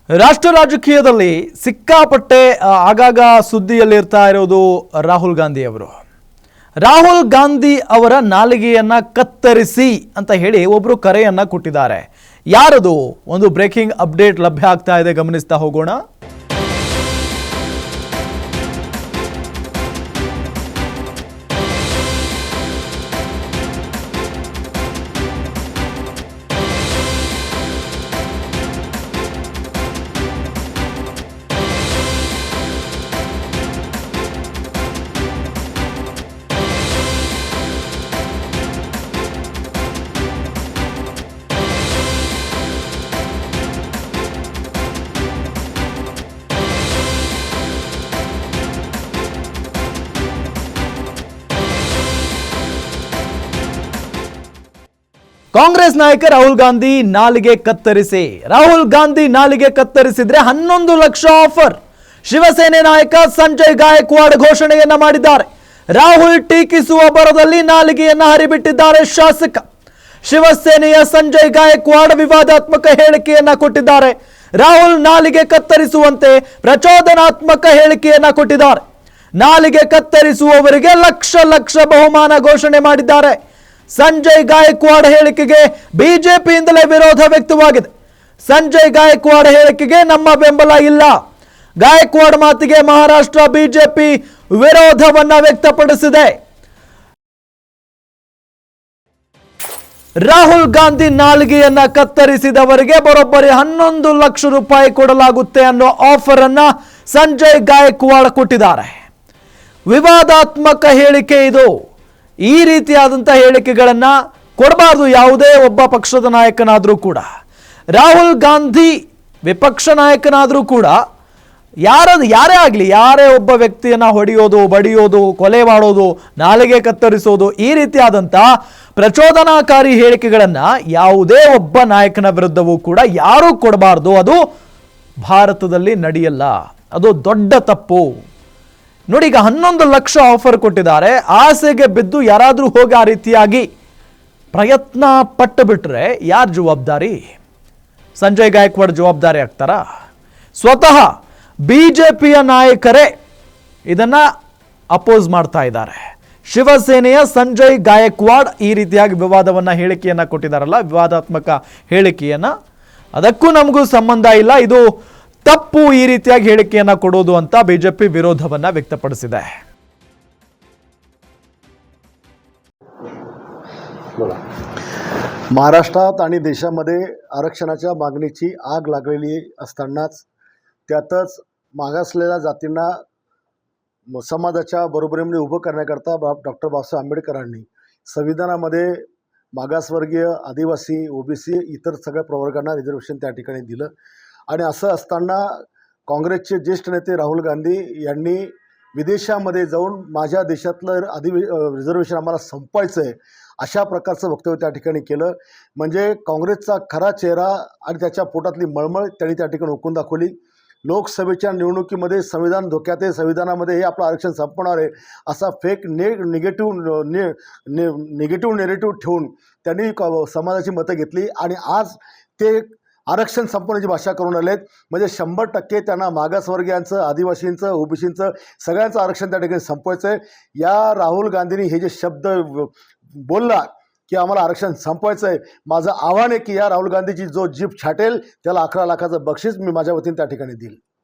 ರಾಷ್ಟ್ರ ರಾಜಕೀಯದಲ್ಲಿ ಸಿಕ್ಕಾಪಟ್ಟೆ ಆಗಾಗ ಸುದ್ದಿಯಲ್ಲಿರ್ತಾ ಇರೋದು ರಾಹುಲ್ ಗಾಂಧಿ ಅವರು. ರಾಹುಲ್ ಗಾಂಧಿ ಅವರ ನಾಲಿಗೆಯನ್ನ ಕತ್ತರಿಸಿ ಅಂತ ಹೇಳಿ ಒಬ್ಬರು ಕರೆಯನ್ನ ಕೊಟ್ಟಿದ್ದಾರೆ. ಯಾರದು? ಒಂದು ಬ್ರೇಕಿಂಗ್ ಅಪ್ಡೇಟ್ ಲಭ್ಯ ಆಗ್ತಾ ಇದೆ, ಗಮನಿಸ್ತಾ ಹೋಗೋಣ. ಕಾಂಗ್ರೆಸ್ ನಾಯಕ ರಾಹುಲ್ ಗಾಂಧಿ ನಾಲಿಗೆ ಕತ್ತರಿಸಿ. ರಾಹುಲ್ ಗಾಂಧಿ ನಾಲಿಗೆ ಕತ್ತರಿಸಿದ್ರೆ 11 ಲಕ್ಷ ಆಫರ್. ಶಿವಸೇನೆ ನಾಯಕ ಸಂಜಯ್ ಗಾಯಕ್ವಾಡ್ ಘೋಷಣೆಯನ್ನ ಮಾಡಿದ್ದಾರೆ. ರಾಹುಲ್ ಟೀಕಿಸುವ ಬರದಲ್ಲಿ ನಾಲಿಗೆಯನ್ನ ಹರಿಬಿಟ್ಟಿದ್ದಾರೆ ಶಾಸಕ. ಶಿವಸೇನೆಯ ಸಂಜಯ್ ಗಾಯಕ್ವಾಡ್ ವಿವಾದಾತ್ಮಕ ಹೇಳಿಕೆಯನ್ನ ಕೊಟ್ಟಿದ್ದಾರೆ. ರಾಹುಲ್ ನಾಲಿಗೆ ಕತ್ತರಿಸುವಂತೆ ಪ್ರಚೋದನಾತ್ಮಕ ಹೇಳಿಕೆಯನ್ನ ಕೊಟ್ಟಿದ್ದಾರೆ. ನಾಲಿಗೆ ಕತ್ತರಿಸುವವರಿಗೆ ಲಕ್ಷ ಲಕ್ಷ ಬಹುಮಾನ ಘೋಷಣೆ ಮಾಡಿದ್ದಾರೆ. ಸಂಜಯ್ ಗಾಯಕ್ವಾಡ್ ಹೇಳಿಕೆಗೆ ಬಿಜೆಪಿಯಿಂದಲೇ ವಿರೋಧ ವ್ಯಕ್ತವಾಗಿದೆ. ಸಂಜಯ್ ಗಾಯಕ್ವಾಡ್ ಹೇಳಿಕೆಗೆ ನಮ್ಮ ಬೆಂಬಲ ಇಲ್ಲ. ಗಾಯಕ್ವಾಡ್ ಮಾತಿಗೆ ಮಹಾರಾಷ್ಟ್ರ ಬಿಜೆಪಿ ವಿರೋಧವನ್ನ ವ್ಯಕ್ತಪಡಿಸಿದೆ. ರಾಹುಲ್ ಗಾಂಧಿ ನಾಲಿಗೆಯನ್ನ ಕತ್ತರಿಸಿದವರಿಗೆ ಬರೋಬ್ಬರಿ 11 ಲಕ್ಷ ರೂಪಾಯಿ ಕೊಡಲಾಗುತ್ತೆ ಅನ್ನೋ ಆಫರ್ ಅನ್ನ ಸಂಜಯ್ ಗಾಯಕ್ವಾಡ್ ಕೊಟ್ಟಿದ್ದಾರೆ. ವಿವಾದಾತ್ಮಕ ಹೇಳಿಕೆ ಇದು. ಈ ರೀತಿಯಾದಂಥ ಹೇಳಿಕೆಗಳನ್ನ ಕೊಡಬಾರ್ದು ಯಾವುದೇ ಒಬ್ಬ ಪಕ್ಷದ ನಾಯಕನಾದರೂ ಕೂಡ. ರಾಹುಲ್ ಗಾಂಧಿ ವಿಪಕ್ಷ ನಾಯಕನಾದರೂ ಕೂಡ ಯಾರೇ ಆಗಲಿ, ಯಾರೇ ಒಬ್ಬ ವ್ಯಕ್ತಿಯನ್ನ ಹೊಡೆಯೋದು, ಬಡಿಯೋದು, ಕೊಲೆ ಮಾಡೋದು, ನಾಲಿಗೆ ಕತ್ತರಿಸೋದು, ಈ ರೀತಿಯಾದಂಥ ಪ್ರಚೋದನಾಕಾರಿ ಹೇಳಿಕೆಗಳನ್ನ ಯಾವುದೇ ಒಬ್ಬ ನಾಯಕನ ವಿರುದ್ಧವೂ ಕೂಡ ಯಾರೂ ಕೊಡಬಾರ್ದು. ಅದು ಭಾರತದಲ್ಲಿ ನಡೆಯಲ್ಲ. ಅದು ದೊಡ್ಡ ತಪ್ಪು. ನೋಡಿ, ಈಗ 11 ಲಕ್ಷ ಆಫರ್ ಕೊಟ್ಟಿದ್ದಾರೆ. ಆಸೆಗೆ ಬಿದ್ದು ಯಾರಾದರೂ ಹೋಗಿ ಆ ರೀತಿಯಾಗಿ ಪ್ರಯತ್ನ ಪಟ್ಟು ಬಿಟ್ರೆ ಯಾರು ಜವಾಬ್ದಾರಿ? ಸಂಜಯ್ ಗಾಯಕ್ವಾಡ್ ಜವಾಬ್ದಾರಿ ಆಗ್ತಾರಾ? ಸ್ವತಃ ಬಿಜೆಪಿಯ ನಾಯಕರೇ ಇದನ್ನ ಅಪೋಸ್ ಮಾಡ್ತಾ ಇದ್ದಾರೆ. ಶಿವಸೇನೆಯ ಸಂಜಯ್ ಗಾಯಕ್ವಾಡ್ ಈ ರೀತಿಯಾಗಿ ಹೇಳಿಕೆಯನ್ನ ಕೊಟ್ಟಿದ್ದಾರಲ್ಲ, ವಿವಾದಾತ್ಮಕ ಹೇಳಿಕೆಯನ್ನ, ಅದಕ್ಕೂ ನಮಗೂ ಸಂಬಂಧ ಇಲ್ಲ, ಇದು ತಪ್ಪು ಈ ರೀತಿಯಾಗಿ ಹೇಳಿಕೆಯನ್ನ ಕೊಡೋದು ಅಂತ ಬಿಜೆಪಿ विरोधवನ್ನ व्यक्तपडिसिದೆ. महाराष्ट्रात आणि देशामध्ये आरक्षणाच्या मागणीची आग लागलेली असतानाच त्यातच मागासलेल्या जातींना समाजाच्या बरोबरीमध्ये उभं करण्याकरता डॉक्टर बाबासाहेब आंबेडकरांनी संविधानामध्ये मागासवर्गीय, आदिवासी, ओबीसी इतर सगळ्या प्रवर्गांना रिझर्वेशन त्या ठिकाणी दिलं. आणि असं असताना काँग्रेसचे ज्येष्ठ नेते राहुल गांधी यांनी विदेशामध्ये जाऊन माझ्या देशातलं रिझर्वेशन आम्हाला संपवायचं आहे अशा प्रकारचं वक्तव्य त्या ठिकाणी केलं. म्हणजे काँग्रेसचा खरा चेहरा आणि त्याच्या पोटातली मळमळ त्यांनी त्या ठिकाणी ओकून दाखवली. लोकसभेच्या निवडणुकीमध्ये संविधान धोक्यात आहे, संविधानामध्ये हे आपलं आरक्षण संपवणार आहे असा फेक निगेटिव्ह नेरेटिव्ह ठेवून त्यांनी समाजाची मतं घेतली आणि आज ते आरक्षण संपवण्याची भाषा करून आलेत. म्हणजे 100% त्यांना मागासवर्गीयांचं, आदिवासींचं, ओबीसींचं सगळ्यांचं आरक्षण त्या ठिकाणी संपवायचं आहे. या राहुल गांधींनी हे जे शब्द बोलला की आम्हाला आरक्षण संपवायचं आहे, माझं आव्हान आहे की या राहुल गांधीची जो जीभ छाटेल त्याला 11 लाखाचं बक्षीस मी माझ्या वतीने त्या ठिकाणी देईल.